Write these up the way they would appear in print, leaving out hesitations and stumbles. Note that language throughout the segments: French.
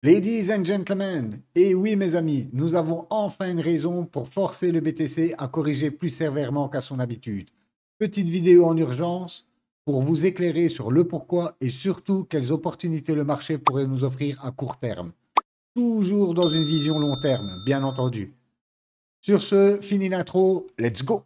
Ladies and gentlemen, et oui mes amis, nous avons enfin une raison pour forcer le BTC à corriger plus sévèrement qu'à son habitude. Petite vidéo en urgence pour vous éclairer sur le pourquoi et surtout quelles opportunités le marché pourrait nous offrir à court terme. Toujours dans une vision long terme, bien entendu. Sur ce, fini l'intro, let's go!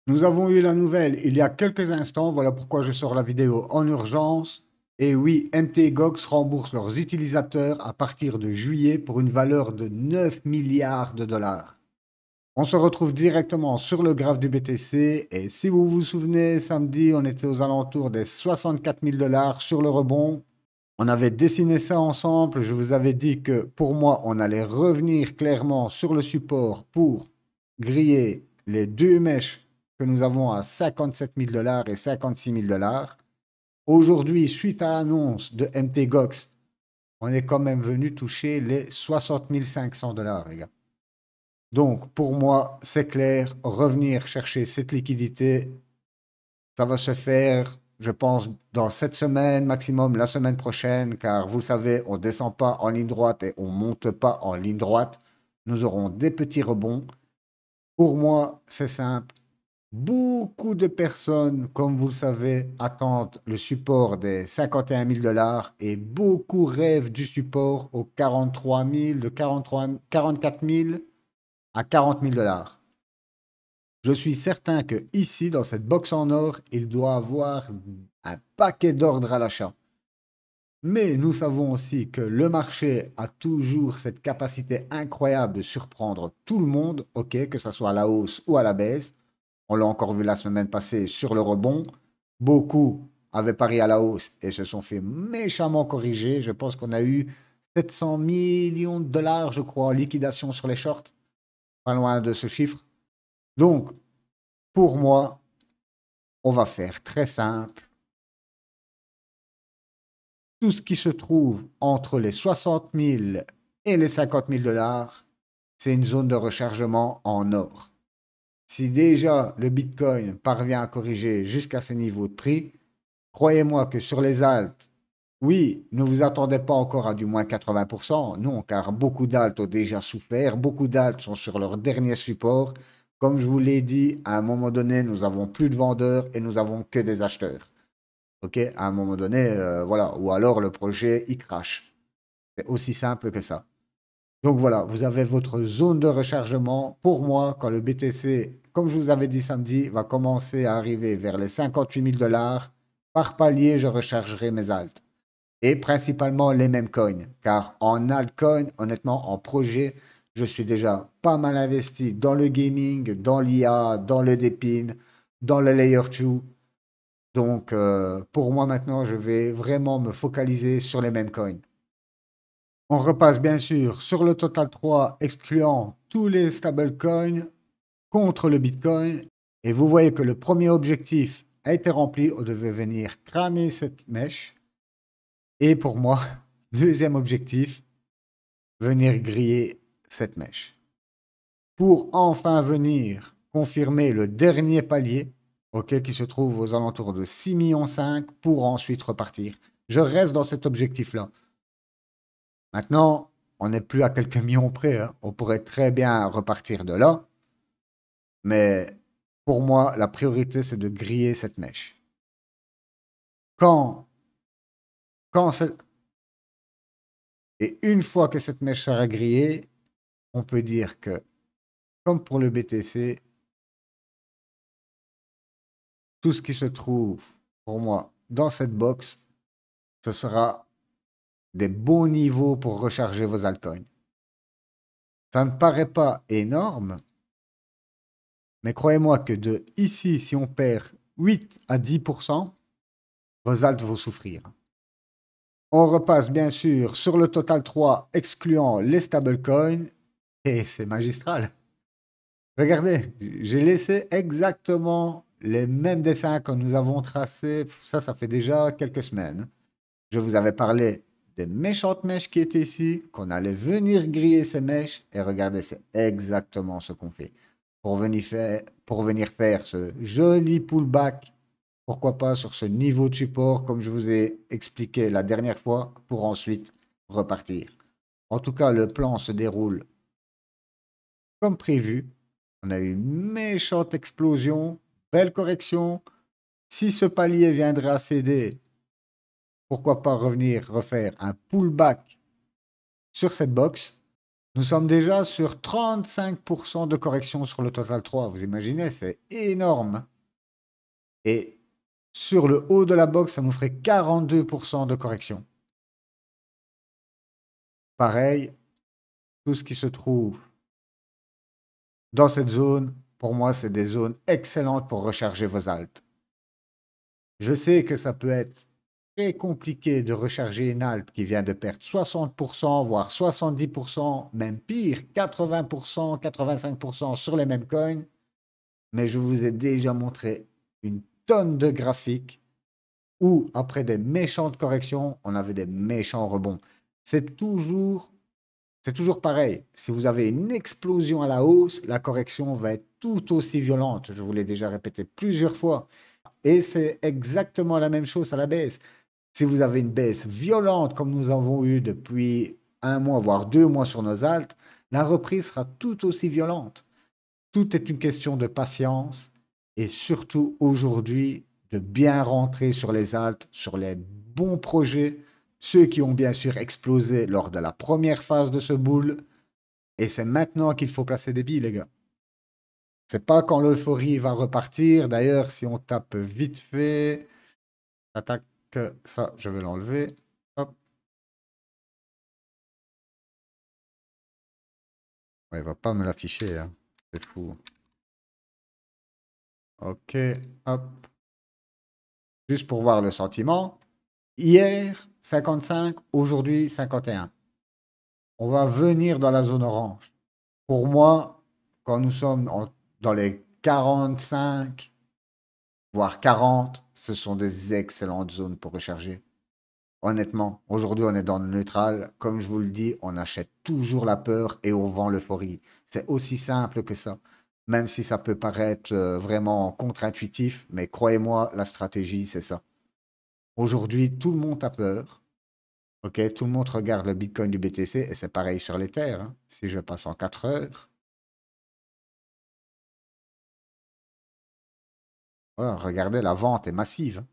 Nous avons eu la nouvelle il y a quelques instants, voilà pourquoi je sors la vidéo en urgence. Et oui, MTGOX rembourse leurs utilisateurs à partir de juillet pour une valeur de 9 milliards de dollars. On se retrouve directement sur le graphe du BTC et si vous vous souvenez, samedi, on était aux alentours des 64 000 dollars sur le rebond. On avait dessiné ça ensemble, je vous avais dit que pour moi, on allait revenir clairement sur le support pour griller les deux mèches que nous avons à 57 000 dollars et 56 000 dollars. Aujourd'hui, suite à l'annonce de MTGOX, on est quand même venu toucher les 60 500 dollars, les gars. Donc, pour moi, c'est clair, revenir chercher cette liquidité, ça va se faire, je pense, dans cette semaine, maximum la semaine prochaine, car vous le savez, on ne descend pas en ligne droite et on ne monte pas en ligne droite. Nous aurons des petits rebonds. Pour moi, c'est simple. Beaucoup de personnes, comme vous le savez, attendent le support des 51 000 dollars et beaucoup rêvent du support aux 43 000, de 44 000 à 40 000 dollars. Je suis certain que ici, dans cette box en or, il doit avoir un paquet d'ordres à l'achat. Mais nous savons aussi que le marché a toujours cette capacité incroyable de surprendre tout le monde, ok, que ce soit à la hausse ou à la baisse. On l'a encore vu la semaine passée sur le rebond. Beaucoup avaient parié à la hausse et se sont fait méchamment corriger. Je pense qu'on a eu 700 millions de dollars, je crois, en liquidation sur les shorts. Pas loin de ce chiffre. Donc, pour moi, on va faire très simple. Tout ce qui se trouve entre les 60 000 et les 50 000 dollars, c'est une zone de rechargement en or. Si déjà le Bitcoin parvient à corriger jusqu'à ces niveaux de prix, croyez-moi que sur les alts, oui, ne vous attendez pas encore à du moins 80%, non, car beaucoup d'alts ont déjà souffert, beaucoup d'alts sont sur leur dernier support. Comme je vous l'ai dit, à un moment donné, nous avons plus de vendeurs et nous avons que des acheteurs. Ok, à un moment donné, voilà, ou alors le projet il crash. C'est aussi simple que ça. Donc voilà, vous avez votre zone de rechargement. Pour moi, quand le BTC, comme je vous avais dit samedi, va commencer à arriver vers les 58 000 dollars, par palier, je rechargerai mes alts. Et principalement les mêmes coins. Car en altcoin, honnêtement, en projet, je suis déjà pas mal investi dans le gaming, dans l'IA, dans le DePIN, dans le Layer 2. Donc, pour moi maintenant, je vais vraiment me focaliser sur les mêmes coins. On repasse bien sûr sur le Total 3, excluant tous les stablecoins contre le Bitcoin. Et vous voyez que le premier objectif a été rempli. On devait venir cramer cette mèche. Et pour moi, deuxième objectif, venir griller cette mèche. Pour enfin venir confirmer le dernier palier, ok, qui se trouve aux alentours de 6,5 millions pour ensuite repartir. Je reste dans cet objectif-là. Maintenant, on n'est plus à quelques millions près, hein. On pourrait très bien repartir de là. Mais pour moi, la priorité, c'est de griller cette mèche. Quand, quand et une fois que cette mèche sera grillée, on peut dire que, comme pour le BTC, tout ce qui se trouve, pour moi, dans cette box, ce sera des bons niveaux pour recharger vos altcoins. Ça ne paraît pas énorme, mais croyez-moi que de ici, si on perd 8 à 10%, vos alts vont souffrir. On repasse bien sûr sur le Total 3, excluant les stablecoins, et c'est magistral. Regardez, j'ai laissé exactement les mêmes dessins que nous avons tracés. Ça fait déjà quelques semaines. Je vous avais parlé des méchantes mèches qui étaient ici, qu'on allait venir griller ces mèches. Et regardez, c'est exactement ce qu'on fait. Pour venir faire ce joli pullback, pourquoi pas sur ce niveau de support, comme je vous ai expliqué la dernière fois, pour ensuite repartir. En tout cas, le plan se déroule comme prévu. On a eu une méchante explosion, belle correction. Si ce palier viendrait à céder, pourquoi pas revenir refaire un pullback sur cette box. Nous sommes déjà sur 35% de correction sur le total 3. Vous imaginez, c'est énorme. Et sur le haut de la box, ça nous ferait 42% de correction. Pareil, tout ce qui se trouve dans cette zone, pour moi, c'est des zones excellentes pour recharger vos altes. Je sais que ça peut être très compliqué de recharger une alt qui vient de perdre 60%, voire 70%, même pire, 80%, 85% sur les mêmes coins. Mais je vous ai déjà montré une tonne de graphiques où, après des méchantes corrections, on avait des méchants rebonds. C'est toujours pareil. Si vous avez une explosion à la hausse, la correction va être tout aussi violente. Je vous l'ai déjà répété plusieurs fois. Et c'est exactement la même chose à la baisse. Si vous avez une baisse violente comme nous avons eu depuis un mois, voire 2 mois sur nos altes, la reprise sera tout aussi violente. Tout est une question de patience et surtout aujourd'hui de bien rentrer sur les altes, sur les bons projets, ceux qui ont bien sûr explosé lors de la première phase de ce bull. Et c'est maintenant qu'il faut placer des billes, les gars. C'est pas quand l'euphorie va repartir. D'ailleurs, si on tape vite fait, attaque, ça, je vais l'enlever. Hop. Ouais, il va pas me l'afficher, hein. C'est fou. Ok, hop. Juste pour voir le sentiment. Hier, 55, aujourd'hui, 51. On va venir dans la zone orange. Pour moi, quand nous sommes dans les 45, voire 40, ce sont des excellentes zones pour recharger. Honnêtement, aujourd'hui, on est dans le neutral. Comme je vous le dis, on achète toujours la peur et on vend l'euphorie. C'est aussi simple que ça. Même si ça peut paraître vraiment contre-intuitif, mais croyez-moi, la stratégie, c'est ça. Aujourd'hui, tout le monde a peur. Ok, tout le monde regarde le Bitcoin du BTC et c'est pareil sur l'Ether, hein. Si je passe en 4 heures, voilà, regardez, la vente est massive, hein.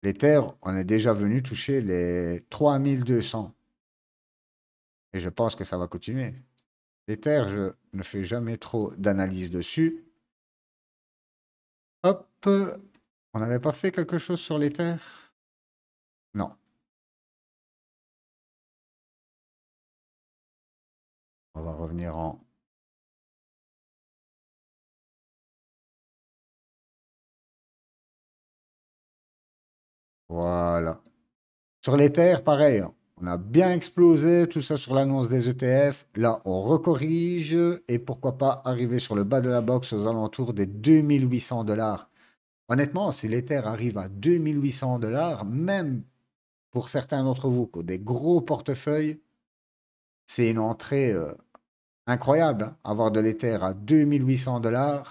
L'Ether, on est déjà venu toucher les 3200 et je pense que ça va continuer. L'Ether, je ne fais jamais trop d'analyse dessus. Hop, on n'avait pas fait quelque chose sur l'Ether? Non. On va revenir en... Voilà. Sur l'Ether, pareil, hein. On a bien explosé, tout ça sur l'annonce des ETF. Là, on recorrige et pourquoi pas arriver sur le bas de la box aux alentours des 2800 $. Honnêtement, si l'Ether arrive à 2800 $, même pour certains d'entre vous qui ont des gros portefeuilles, c'est une entrée incroyable, hein. Avoir de l'Ether à 2800 $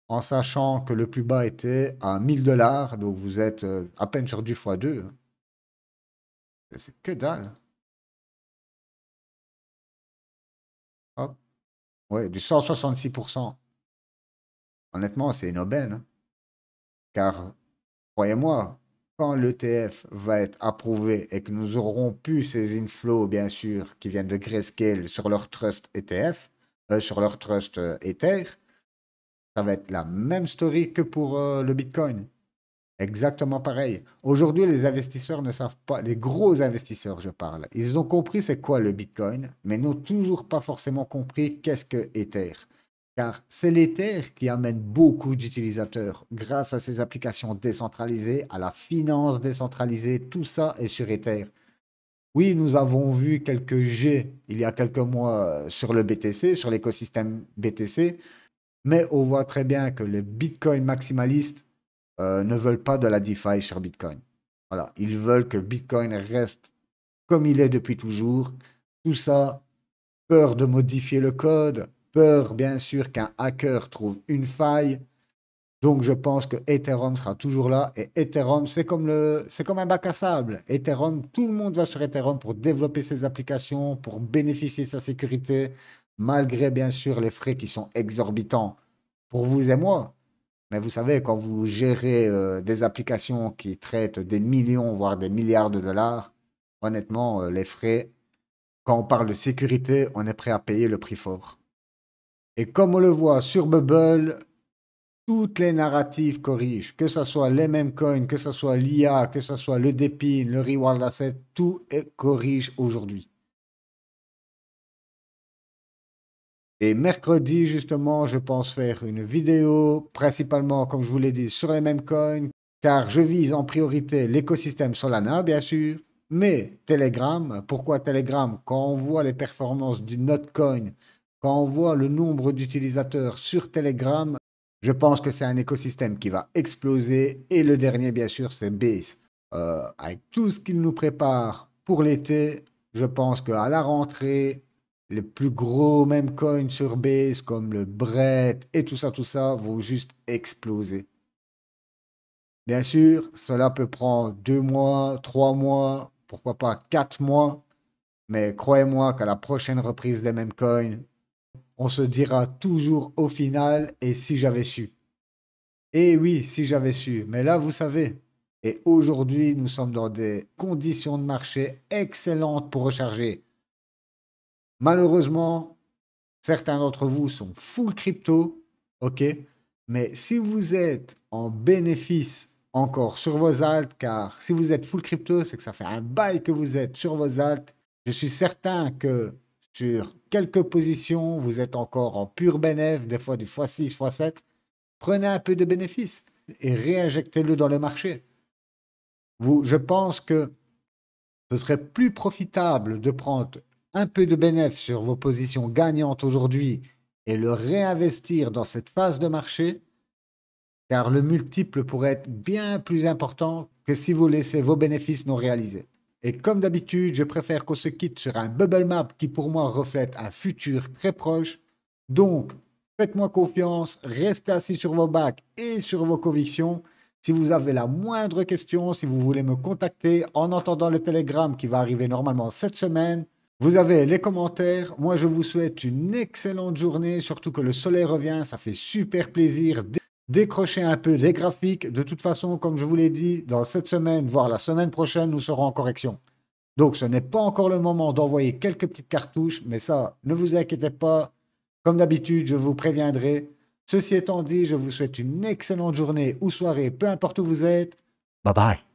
en sachant que le plus bas était à 1000 $, donc vous êtes à peine sur du x2. C'est que dalle. Hop. Ouais, du 166%. Honnêtement, c'est une aubaine, hein. Car, croyez-moi, quand l'ETF va être approuvé et que nous aurons pu ces inflows, bien sûr, qui viennent de Grayscale sur leur trust ETF, sur leur trust Ether, ça va être la même story que pour le Bitcoin. Exactement pareil. Aujourd'hui, les investisseurs ne savent pas, les gros investisseurs, je parle, ils ont compris c'est quoi le Bitcoin, mais n'ont toujours pas forcément compris qu'est-ce que Ether. Car c'est l'Ether qui amène beaucoup d'utilisateurs grâce à ces applications décentralisées, à la finance décentralisée, tout ça est sur Ether. Oui, nous avons vu quelques G il y a quelques mois sur le BTC, sur l'écosystème BTC, mais on voit très bien que les Bitcoin maximalistes ne veulent pas de la DeFi sur Bitcoin. Voilà, ils veulent que Bitcoin reste comme il est depuis toujours. Tout ça, peur de modifier le code, peur bien sûr qu'un hacker trouve une faille. Donc, je pense que Ethereum sera toujours là. Et Ethereum, c'est comme un bac à sable. Ethereum, tout le monde va sur Ethereum pour développer ses applications, pour bénéficier de sa sécurité, malgré bien sûr les frais qui sont exorbitants pour vous et moi. Mais vous savez, quand vous gérez des applications qui traitent des millions, voire des milliards de dollars, honnêtement, les frais, quand on parle de sécurité, on est prêt à payer le prix fort. Et comme on le voit sur Bubble, toutes les narratives corrigent, que ce soit les mêmes coins, que ce soit l'IA, que ce soit le DePIN, le Reward Asset, tout corrige aujourd'hui. Et mercredi, justement, je pense faire une vidéo, principalement, comme je vous l'ai dit, sur les mêmes coins, car je vise en priorité l'écosystème Solana, bien sûr, mais Telegram. Pourquoi Telegram? Quand on voit les performances du Notcoin, quand on voit le nombre d'utilisateurs sur Telegram, je pense que c'est un écosystème qui va exploser. Et le dernier, bien sûr, c'est Base. Avec tout ce qu'il nous prépare pour l'été, je pense qu'à la rentrée, les plus gros meme coins sur Base, comme le Brett et tout ça, vont juste exploser. Bien sûr, cela peut prendre 2 mois, 3 mois, pourquoi pas 4 mois, mais croyez-moi qu'à la prochaine reprise des meme coins, on se dira toujours au final et si j'avais su. Et oui, si j'avais su. Mais là, vous savez. Et aujourd'hui, nous sommes dans des conditions de marché excellentes pour recharger. Malheureusement, certains d'entre vous sont full crypto, ok? Mais si vous êtes en bénéfice encore sur vos alts, car si vous êtes full crypto, c'est que ça fait un bail que vous êtes sur vos alts. Je suis certain que sur quelques positions, vous êtes encore en pur bénéfice, des fois du x6, x7. Prenez un peu de bénéfice et réinjectez-le dans le marché. Je pense que ce serait plus profitable de prendre un peu de bénéfice sur vos positions gagnantes aujourd'hui et le réinvestir dans cette phase de marché, car le multiple pourrait être bien plus important que si vous laissez vos bénéfices non réalisés. Et comme d'habitude, je préfère qu'on se quitte sur un bubble map qui pour moi reflète un futur très proche. Donc, faites-moi confiance, restez assis sur vos bacs et sur vos convictions. Si vous avez la moindre question, si vous voulez me contacter en entendant le télégramme qui va arriver normalement cette semaine, vous avez les commentaires. Moi, je vous souhaite une excellente journée, surtout que le soleil revient, ça fait super plaisir. Décrocher un peu des graphiques. De toute façon, comme je vous l'ai dit, dans cette semaine, voire la semaine prochaine, nous serons en correction. Donc, ce n'est pas encore le moment d'envoyer quelques petites cartouches, mais ça, ne vous inquiétez pas. Comme d'habitude, je vous préviendrai. Ceci étant dit, je vous souhaite une excellente journée ou soirée, peu importe où vous êtes. Bye bye.